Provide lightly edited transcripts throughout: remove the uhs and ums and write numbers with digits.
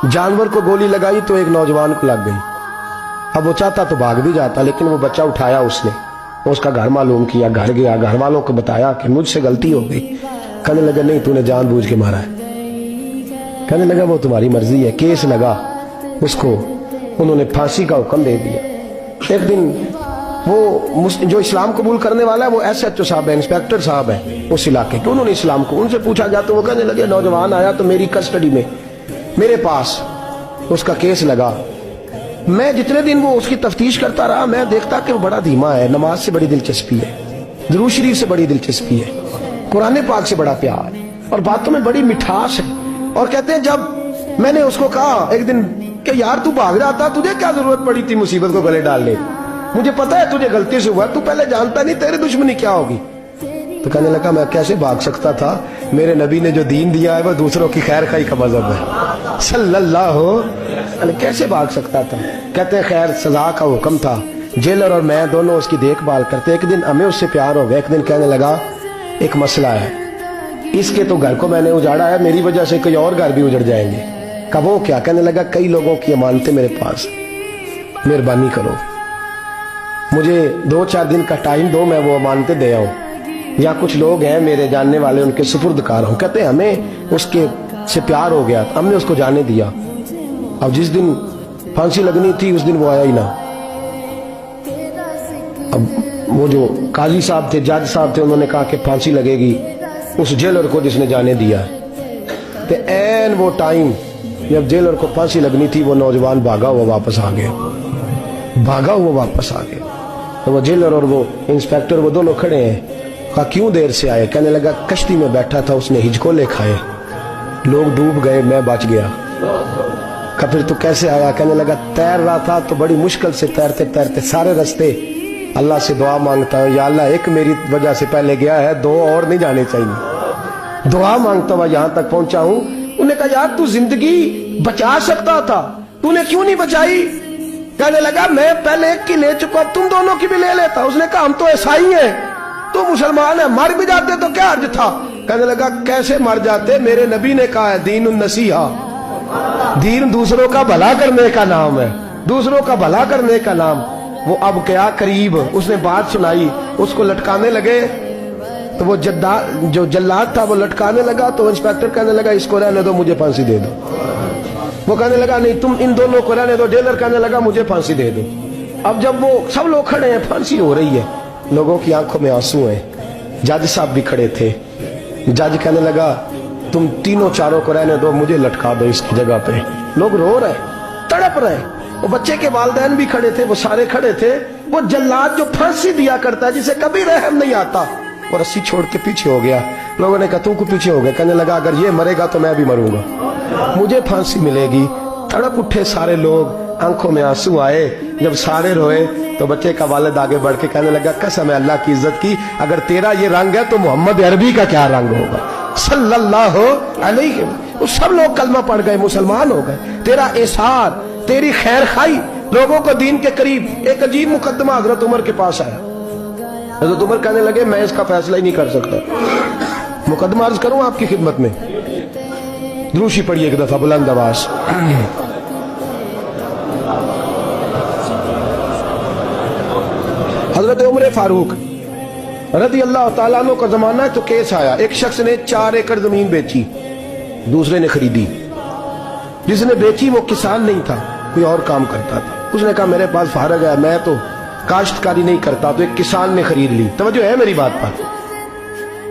जानवर को गोली लगाई तो एक नौजवान को लग गई। अब वो चाहता तो भाग भी जाता, लेकिन वो बच्चा उठाया उसने, उसका घर मालूम किया, घर गया, घर वालों को बताया कि मुझसे गलती हो गई। कहने लगा नहीं, तूने जानबूझ के मारा है। कहने लगा वो तुम्हारी मर्जी है। केस लगा, उसको उन्होंने फांसी का हुक्म दे दिया। एक दिन वो जो इस्लाम कबूल करने वाला है वो SHO साहब है, इंस्पेक्टर साहब है उस इलाके के, उन्होंने इस्लाम को उनसे पूछा गया तो वो कहने लगे नौजवान आया तो मेरी कस्टडी में मेरे पास उसका केस लगा। मैं जितने दिन वो उसकी तफ्तीश करता रहा मैं देखता कि वो बड़ा धीमा है, नमाज से बड़ी दिलचस्पी है, दुरूद शरीफ से बड़ी दिलचस्पी है, कुरान पाक से बड़ा प्यार और बातों में बड़ी मिठास है। और कहते हैं जब मैंने उसको कहा एक दिन कि यार तू भाग रहा था, तुझे क्या जरूरत पड़ी थी मुसीबत को गले डालने, मुझे पता है तुझे गलती से हुआ, तू पहले जानता नहीं तेरी दुश्मनी क्या होगी। तो कहने लगा मैं कैसे भाग सकता था, मेरे नबी ने जो दीन दिया है वो दूसरों की खैर खाई का मजहब है सल्लल्लाहु अलैहि, कैसे भाग सकता था। कहते हैं खैर सजा का हुक्म था, जेलर और मैं दोनों उसकी देखभाल करते। एक दिन हमें उससे प्यार हो गया। एक दिन कहने लगा एक मसला है, इसके तो घर को मैंने उजाड़ा है, मेरी वजह से कोई और घर भी उजड़ जाएंगे। कब वो क्या? कहने लगा कई लोगों की अमानतें मेरे पास, मेहरबानी करो मुझे 2-4 दिन का टाइम दो, मैं वो अमानतें दे आऊं, या कुछ लोग हैं मेरे जानने वाले उनके सुपुर्दकार हूं। कहते हैं हमें उसके से प्यार हो गया, हमने उसको जाने दिया। अब जिस दिन फांसी लगनी थी उस दिन वो आया ही ना। अब वो जो काजी साहब थे, जज साहब थे, उन्होंने कहा कि फांसी लगेगी उस जेलर को जिसने जाने दिया। तो ऐन वो टाइम जब जेलर को फांसी लगनी थी वो नौजवान भागा हुआ वापस आ गया, भागा हुआ वापस आ गया। तो वो जेलर और वो इंस्पेक्टर वो दोनों खड़े हैं। कहा क्यों देर से आए? कहने लगा कश्ती में बैठा था, उसने हिचकोले खाए, लोग डूब गए, मैं बच गया। कहा फिर तू कैसे आया? कहने लगा तैर रहा था तो बड़ी मुश्किल से तैरते तैरते सारे रास्ते अल्लाह से दुआ मांगता हूँ, या अल्लाह एक मेरी वजह से पहले गया है, 2 और नहीं जाने चाहिए, दुआ मांगता हुआ यहाँ तक पहुंचा हूँ। उन्होंने कहा यार तू जिंदगी बचा सकता था, तूने क्यों नहीं बचाई? कहने लगा मैं पहले एक की ले चुका, तुम दोनों की भी ले लेता। उसने कहा हम तो ईसाई हैं, तो मुसलमान है, मर भी जाते तो क्या अर्ज था। कहने लगा कैसे मर जाते, मेरे नबी ने कहा है दीन नसीहा, दीन दूसरों का भला करने का नाम है, दूसरों का भला करने का नाम। वो अब क्या करीब उसने बात सुनाई, उसको लटकाने लगे तो वो जो जल्लाद था वो लटकाने लगा। तो इंस्पेक्टर कहने लगा इसको रहने दो, मुझे फांसी दे दो। वो कहने लगा नहीं तुम इन दोनों को रहने दो। जेलर कहने लगा मुझे फांसी दे दो। अब जब वो सब लोग खड़े हैं, फांसी हो रही है, लोगों की आंखों में आंसू हैं, जज साहब भी खड़े थे। जज कहने लगा तुम तीनों चारों को रहने दो, मुझे लटका दो इसकी जगह पे। लोग रो रहे, तड़प रहे, वो बच्चे के वालिदैन भी खड़े थे, वो सारे खड़े थे। वो जल्लाद जो फांसी दिया करता है जिसे कभी रहम नहीं आता, वो रस्सी छोड़ के पीछे हो गया। लोगों ने कहा तू को पीछे हो गया। कहने लगा अगर ये मरेगा तो मैं भी मरूंगा, मुझे फांसी मिलेगी। तड़प उठे सारे लोग, आंखों में आंसू आए। जब सारे रोए तो बच्चे का वालिद आगे बढ़ के कहने लगा कसम है अल्लाह की इज्जत की, अगर तेरा ये रंग है तो मोहम्मद अरबी का क्या रंग होगा सल्लल्लाहु अलैहि। वो सब लोग कलमा पढ़ गए, मुसलमान हो गए। तेरा एसार, तेरी खैर खाई लोगों को दीन के करीब। एक अजीब मुकदमा हजरत उमर के पास आया। हजरत उमर कहने लगे मैं इसका फैसला ही नहीं कर सकता, मुकदमा अर्ज करूं आपकी खिदमत में। द्रूशी पढ़िए एक दफा बुलंद आवाज। हजरत उमर फारूक रज़ी अल्लाह ताला अन्हु का जमाना है तो केस आया। एक शख्स ने 4 एकड़ जमीन बेची, दूसरे ने खरीदी। जिसने बेची वो किसान नहीं था, कोई और काम करता था। उसने कहा मेरे पास फारग है, मैं तो काश्तकारी नहीं करता, तो एक किसान ने खरीद ली। तवज्जो है मेरी बात पर।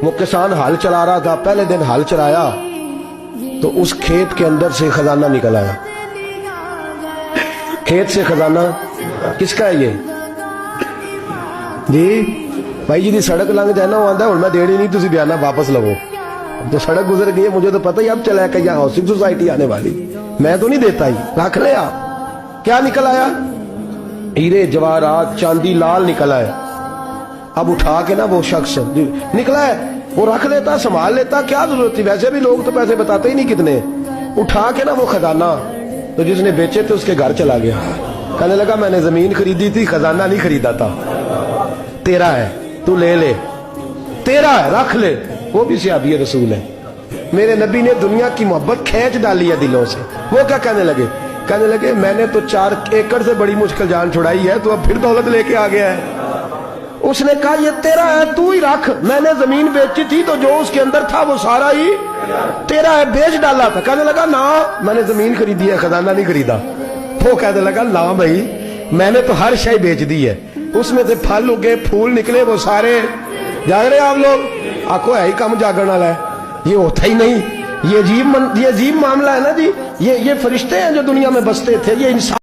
वो किसान हल चला रहा था, पहले दिन हल चलाया तो उस खेत के अंदर से खजाना निकल आया। खेत से खजाना किसका है ये जी? भाई जी दी सड़क लंघ जाए ना, वो आंदा हुण मैं देनी नहीं, तुसी बयाना वापस लवो। तो सड़क गुजर गई है, मुझे तो पता ही अब चला कि यहाँ हाउसिंग सोसाइटी आने वाली, मैं तो नहीं देता ही, रख ले आप। क्या निकल आया? हीरे जवाहरात चांदी लाल निकला है। अब उठा के ना वो शख्स निकला है, वो रख लेता, संभाल लेता, क्या जरूरत थी? वैसे भी लोग तो पैसे बताते ही नहीं कितने। उठा के ना वो खजाना तो जिसने बेचे थे उसके घर चला गया। कहने लगा मैंने जमीन खरीदी थी, खजाना नहीं खरीदा था, तेरा है, तू ले ले, तेरा है, रख ले। वो भी सहाबी रसूल है। میرے نبی نے دنیا کی محبت کھینچ ڈالی ہے دلوں سے. وہ کیا کہنے لگے؟ کہنے لگے میں نے تو 4 ایکڑ سے بڑی مشکل جان چھڑائی ہے, تو اب پھر دولت لے کے آ گیا ہے. اس نے کہا یہ تیرا ہے, تو ہی رکھ, میں نے زمین بیچی تھی تو جو اس کے اندر تھا وہ سارا ہی تیرا ہے, بیچ ڈالا تھا. کہنے لگا نا میں نے زمین خریدی ہے, خزانہ نہیں خریدا. وہ کہنے لگا لا بھائی میں نے تو ہر شے بیچ دی ہے, اس میں سے پھل اگے پھول نکلے وہ سارے. جاگ رہے آپ لوگ؟ آنکھوں ہے ہی کم جاگن والا ہے, یہ ہوتا ہی نہیں. یہ عجیب معاملہ ہے نا جی. یہ فرشتے ہیں جو دنیا میں بستے تھے, یہ انسان